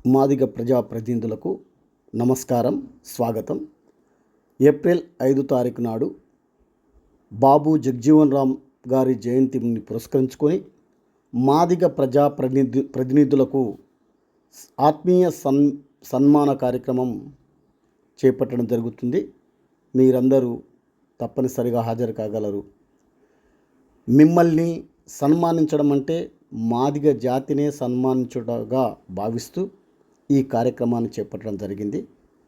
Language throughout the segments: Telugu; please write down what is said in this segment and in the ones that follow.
మాదిగ ప్రజాప్రతినిధులకు నమస్కారం, స్వాగతం. ఏప్రిల్ 5 తారీఖు నాడు బాబు జగజీవన్ రామ్ గారి జయంతిని పురస్కరించుకొని మాదిగ ప్రజాప్రతినిధులకు ఆత్మీయ సన్మాన కార్యక్రమం చేపట్టడం జరుగుతుంది. మీరందరూ తప్పనిసరిగా హాజరు కాగలరు. మిమ్మల్ని సన్మానించడం అంటే మాదిగ జాతినే సన్మానించుటగా భావిస్తూ ఈ కార్యక్రమాన్ని చేపట్టడం జరిగింది.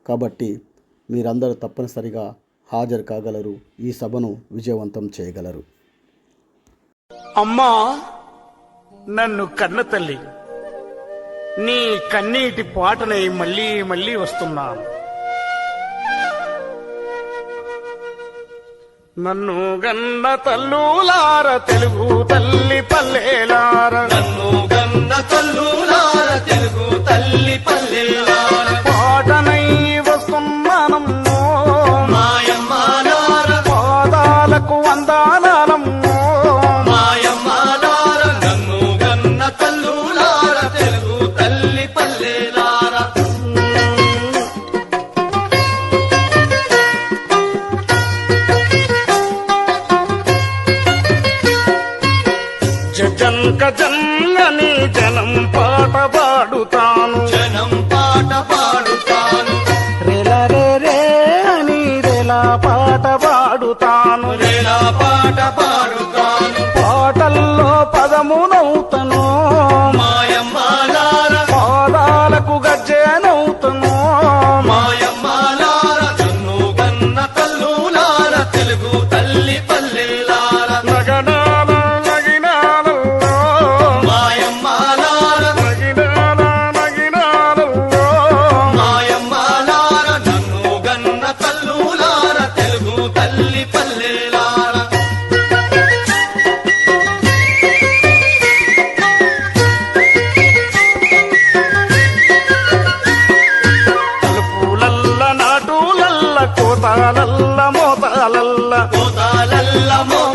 కాబట్టి మీరందరూ తప్పనిసరిగా హాజరు కాగలరు, ఈ సభను విజయవంతం చేయగలరు. అమ్మా, నన్ను కన్న తల్లి, నీ కన్నీటి పాటనై మళ్ళీ మళ్ళీ వస్తున్నాను. నన్ను గన్న తల్లులార, తెలుగు తల్లి పల్లెలార, నన్ను గన్న తల్లులార, తెలుగు తల్లి పల్లెలార, పాటనై వస్తున్నానమ్మో మాయమ్మలార, పాదాలకు వందనాలమ్మో మాయమ్మలార, నన్ను గన్న తల్లులార, తెలుగు తల్లి పల్లెలార. జంక జంగని జనం పాట పాడుతాను, జనం పాట పాడుతాను, రేలా రే రే అని రేలా పాట పాడుతాను, రేలా పాట పాడుతాను, పాటల్లో పదమునవుతను, మాయమ్మలార, పాదాలకు గజ్జెనవుతను, మాయమ్మలార, నన్ను గన్న తల్లులార, తెలుగు తల్లి పల్లెలార. నగనాల నగినాలలో, మాయమ్మలార, నగినాల నగినాలలో, మాయమ్మలార, నన్ను గన్న తల్లులార, తెలుగు తల్లి పల్లెలార. తలుపులల్ల నాటులల్ల కోతాలల్ల మోతాలల్ల, కోతాలల్ల మోతాలల్ల,